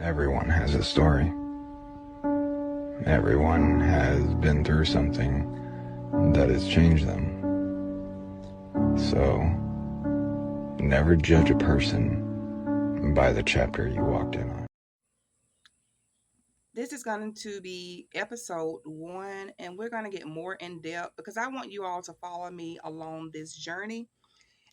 Everyone has a story. Everyone has been through something that has changed them. So, never judge a person by the chapter you walked in on. This is going to be episode 1, and we're going to get more in depth because I want you all to follow me along this journey.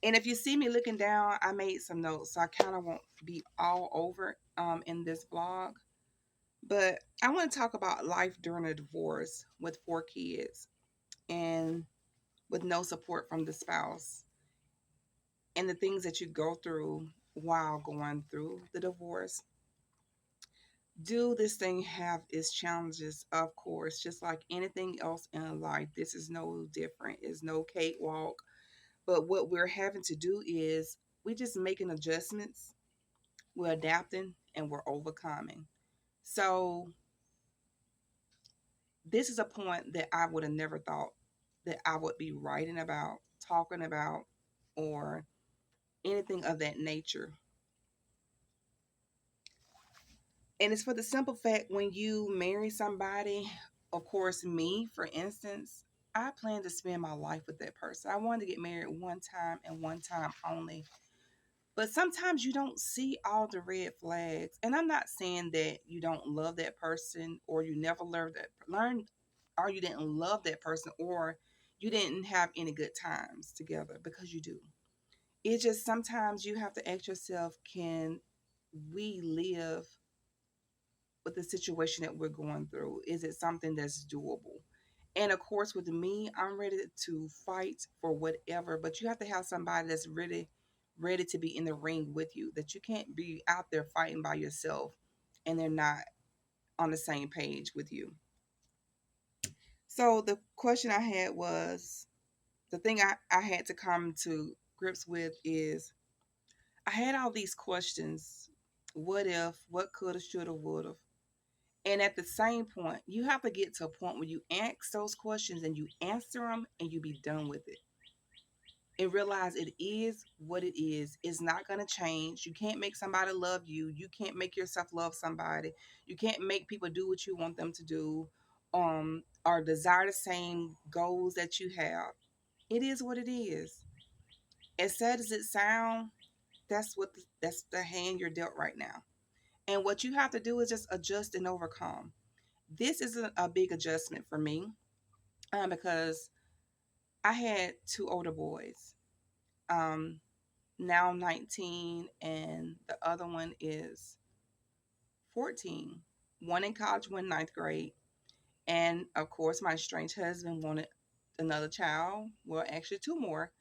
And if you see me looking down, I made some notes, so I kind of won't be all over in this vlog. But I want to talk about life during a divorce with 4 kids and with no support from the spouse, and the things that you go through while going through the divorce. Do this thing have its challenges? Of course, just like anything else in life, this is no different. It's no cakewalk. But what we're having to do is we're just making adjustments, we're adapting, and we're overcoming. So this is a point that I would have never thought that I would be writing about, talking about, or anything of that nature. And it's for the simple fact, when you marry somebody, of course, me, for instance, I plan to spend my life with that person. I wanted to get married one time and one time only. But sometimes you don't see all the red flags. And I'm not saying that you don't love that person, or you never learn or you didn't love that person, or you didn't have any good times together, because you do. It's just sometimes you have to ask yourself, can we live with the situation that we're going through? Is it something that's doable? And of course, with me, I'm ready to fight for whatever, but you have to have somebody that's really ready to be in the ring with you, that you can't be out there fighting by yourself and they're not on the same page with you. So the question I had was, the thing I had to come to grips with is, I had all these questions. What if, what coulda, shoulda, woulda. And at the same point, you have to get to a point where you ask those questions and you answer them and you be done with it. And realize it is what it is. It's not going to change. You can't make somebody love you. You can't make yourself love somebody. You can't make people do what you want them to do, or desire the same goals that you have. It is what it is. As sad as it sounds, that's the hand you're dealt right now. And what you have to do is just adjust and overcome. This is a big adjustment for me, because I had 2 older boys, um, now 19, and the other one is 14. One in college, one ninth grade. And of course, my estranged husband wanted another child. Well, actually, 2 more.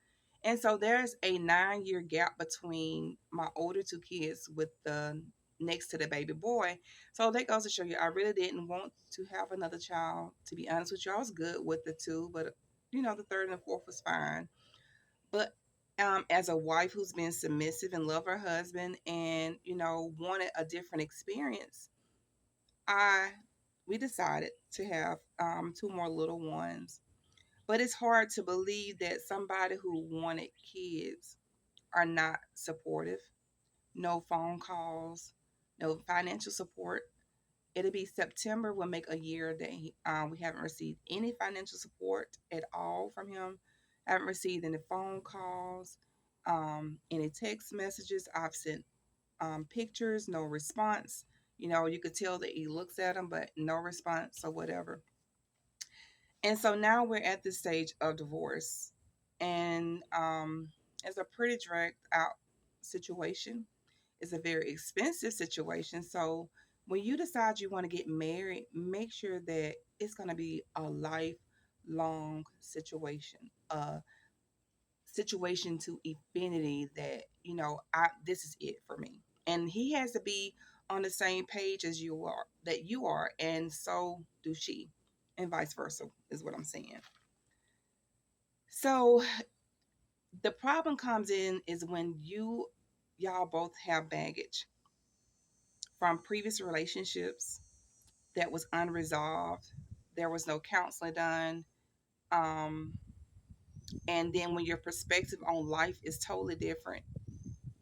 And so there's a 9 year gap between my older 2 kids with the next to the baby boy. So that goes to show you, I really didn't want to have another child. To be honest with you, I was good with the two, but the third and the fourth was fine. But as a wife who's been submissive and love her husband, and wanted a different experience, I we decided to have 2 more little ones. But it's hard to believe that somebody who wanted kids are not supportive. No phone calls, no financial support. It'll be September will make a year that we haven't received any financial support at all from him. I haven't received any phone calls, any text messages. I've sent pictures, no response. You could tell that he looks at them, but no response or whatever. And so now we're at this stage of divorce, and it's a pretty dragged out situation. It's a very expensive situation. So when you decide you want to get married, make sure that it's going to be a lifelong situation, a situation to infinity, that I this is it for me. And he has to be on the same page as you are, and so do she, and vice versa, is what I'm saying. So the problem comes in is when y'all both have baggage from previous relationships that was unresolved. There was no counseling done. Um, and then when your perspective on life is totally different,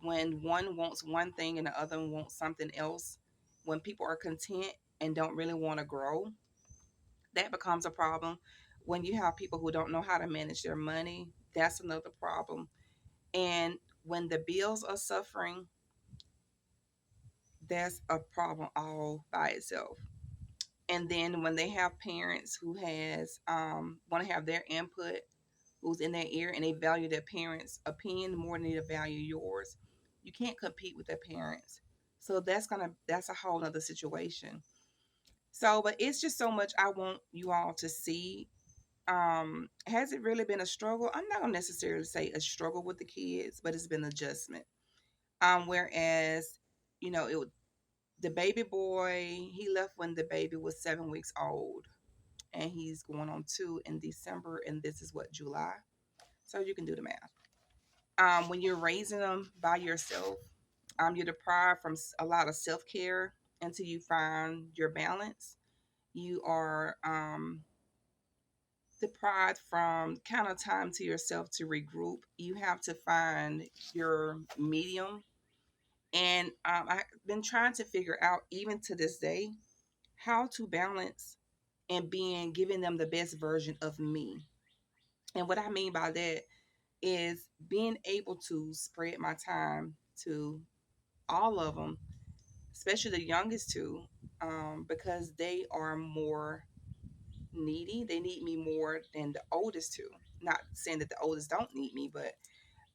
when one wants one thing and the other one wants something else, when people are content and don't really want to grow, that becomes a problem. When you have people who don't know how to manage their money, that's another problem. And when the bills are suffering, that's a problem all by itself. And then when they have parents who has want to have their input, who's in their ear, and they value their parents' opinion more than they value yours, you can't compete with their parents. So that's a whole other situation. So, but it's just so much I want you all to see. Has it really been a struggle? I'm not gonna necessarily say a struggle with the kids, but it's been adjustment. Whereas, you know, the baby boy, he left when the baby was 7 weeks old, and he's going on 2 in December, and this is what, July. So you can do the math. When you're raising them by yourself, you're deprived from a lot of self care until you find your balance. You are deprived from kind of time to yourself to regroup. You have to find your medium. And I've been trying to figure out, even to this day, how to balance and being giving them the best version of me. And what I mean by that is being able to spread my time to all of them, especially the youngest two, because they are more needy. They need me more than the oldest two. Not saying that the oldest don't need me, but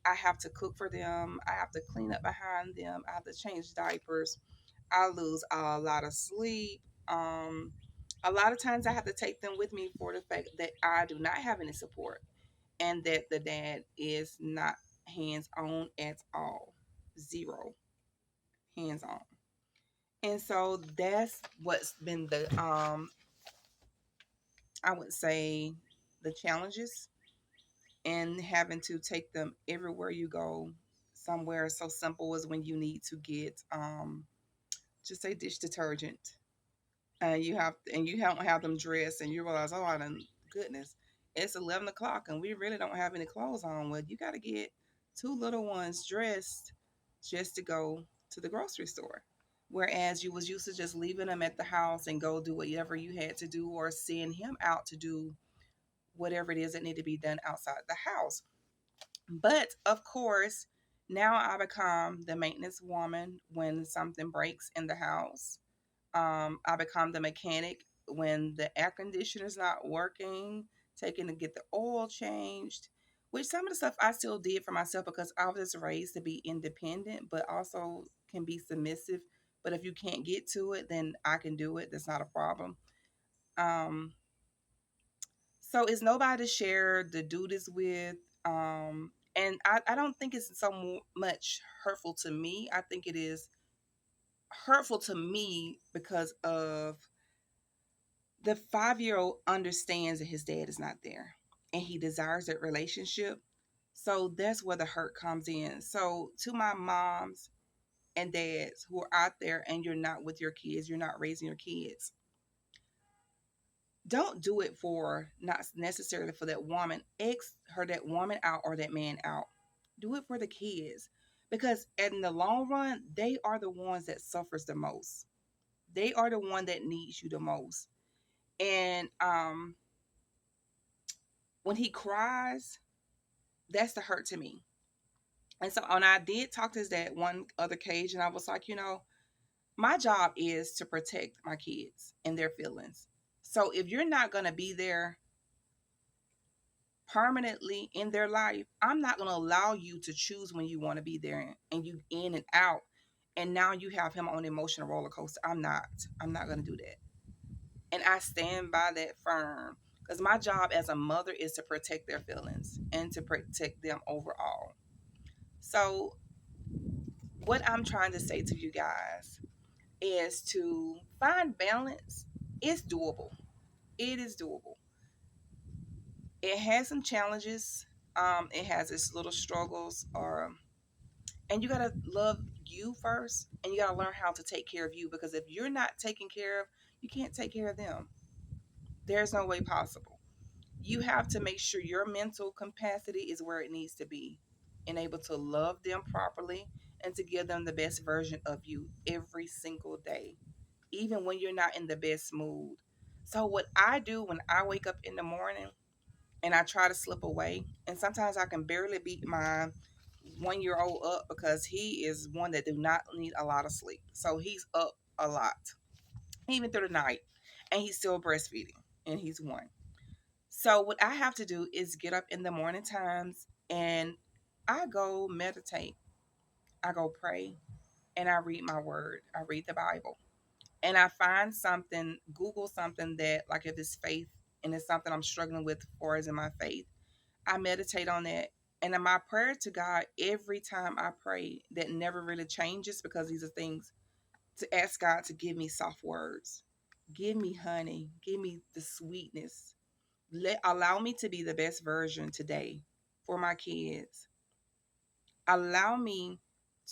I have to cook for them. I have to clean up behind them. I have to change diapers. I lose a lot of sleep. A lot of times I have to take them with me for the fact that I do not have any support and that the dad is not hands on at all. Zero hands on. And so that's what's been the I would say the challenges, and having to take them everywhere you go. Somewhere so simple as when you need to get just say dish detergent, and you don't have them dressed, and you realize, oh, I done, goodness, it's 11 o'clock and we really don't have any clothes on. Well, you got to get two little ones dressed just to go to the grocery store. Whereas you was used to just leaving them at the house and go do whatever you had to do, or send him out to do whatever it is that need to be done outside the house. But of course, now I become the maintenance woman when something breaks in the house. I become the mechanic when the air conditioner is not working, taking to get the oil changed, which some of the stuff I still did for myself because I was raised to be independent, but also can be submissive. But if you can't get to it, then I can do it. That's not a problem. Um, so it's nobody to share the duties with. And I don't think it's so much hurtful to me. I think it is hurtful to me because of the 5-year old understands that his dad is not there and he desires that relationship. So that's where the hurt comes in. So to my moms and dads who are out there and you're not with your kids, you're not raising your kids, don't do it for not necessarily for that woman, X her that woman out or that man out. Do it for the kids. Because in the long run, they are the ones that suffers the most. They are the one that needs you the most. And when he cries, that's the hurt to me. And so, and I did talk to his dad one other case, and I was like, my job is to protect my kids and their feelings. So if you're not going to be there permanently in their life, I'm not going to allow you to choose when you want to be there and you in and out. And now you have him on an emotional roller coaster. I'm not. I'm not going to do that. And I stand by that firm because my job as a mother is to protect their feelings and to protect them overall. So what I'm trying to say to you guys is to find balance. It's doable. It is doable. It has some challenges. It has its little struggles, or and you gotta love you first, and you gotta learn how to take care of you. Because if you're not taken care of, you can't take care of them. There's no way possible. You have to make sure your mental capacity is where it needs to be, and able to love them properly and to give them the best version of you every single day. even when you're not in the best mood. So, what I do when I wake up in the morning and I try to slip away, and sometimes I can barely beat my 1 year old up because he is one that do not need a lot of sleep. So, he's up a lot, even through the night, and he's still breastfeeding, and he's one. So, what I have to do is get up in the morning times and I go meditate, I go pray, and I read my word. I read the Bible. And I find something, Google something that, like if it's faith and it's something I'm struggling with for as in my faith, I meditate on that. And then my prayer to God every time I pray that never really changes because these are things to ask God to give me soft words. Give me honey. Give me the sweetness. Allow me to be the best version today for my kids. Allow me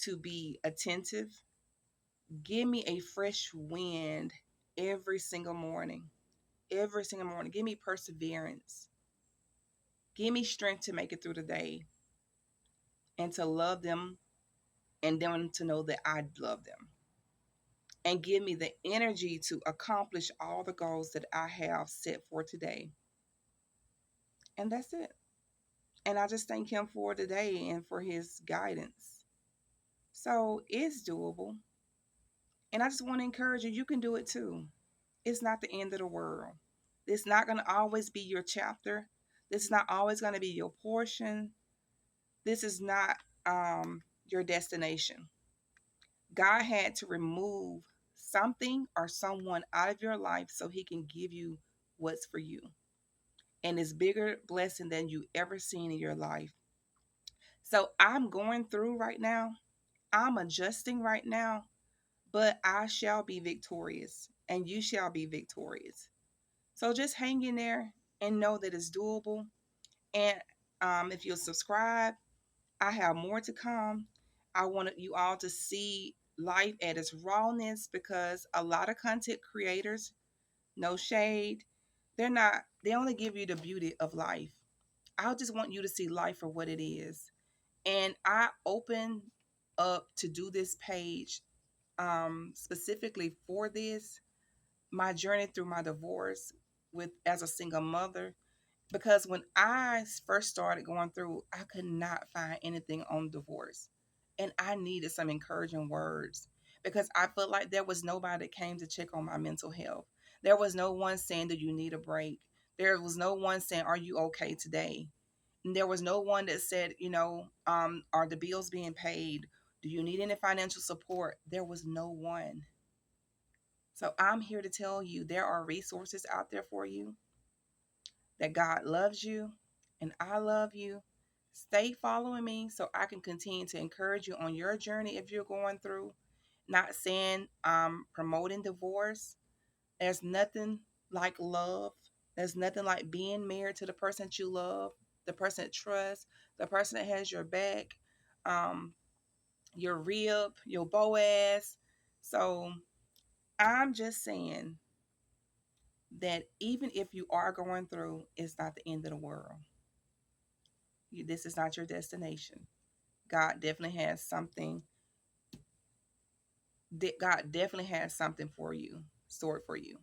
to be attentive. Give me a fresh wind every single morning. Every single morning. Give me perseverance. Give me strength to make it through the day and to love them and them to know that I love them. And give me the energy to accomplish all the goals that I have set for today. And that's it. And I just thank him for today and for his guidance. So it's doable. And I just want to encourage you, you can do it too. It's not the end of the world. It's not going to always be your chapter. This is not always going to be your portion. This is not your destination. God had to remove something or someone out of your life so he can give you what's for you. And it's bigger blessing than you ever seen in your life. So I'm going through right now. I'm adjusting right now, but I shall be victorious and you shall be victorious. So just hang in there and know that it's doable. And if you'll subscribe, I have more to come. I want you all to see life at its rawness because a lot of content creators, no shade, they only give you the beauty of life. I just want you to see life for what it is. And I open up to do this page specifically for this, my journey through my divorce with as a single mother, because when I first started going through, I could not find anything on divorce. And I needed some encouraging words because I felt like there was nobody that came to check on my mental health. There was no one saying, "Do you need a break?" There was no one saying, "Are you okay today?" And there was no one that said, "Are the bills being paid? Do you need any financial support?" There was no one. So I'm here to tell you there are resources out there for you, that God loves you and I love you. Stay following me so I can continue to encourage you on your journey if you're going through. Not saying promoting divorce. There's nothing like love. There's nothing like being married to the person that you love, the person that trusts, the person that has your back, um, your rib, your Boaz. So I'm just saying that even if you are going through, it's not the end of the world. This is not your destination. God definitely has something. God definitely has something for you, stored for you.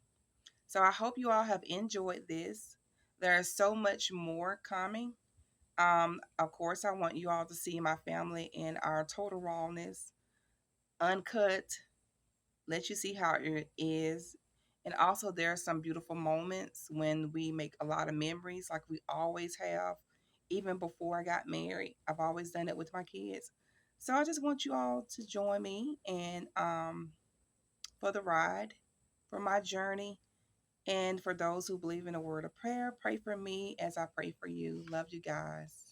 So I hope you all have enjoyed this. There's so much more coming. Of course, I want you all to see my family in our total rawness, uncut, let you see how it is. And also, there are some beautiful moments when we make a lot of memories, like we always have. Even before I got married, I've always done it with my kids. So I just want you all to join me and for the ride, for my journey, and for those who believe in a word of prayer, pray for me as I pray for you. Love you guys.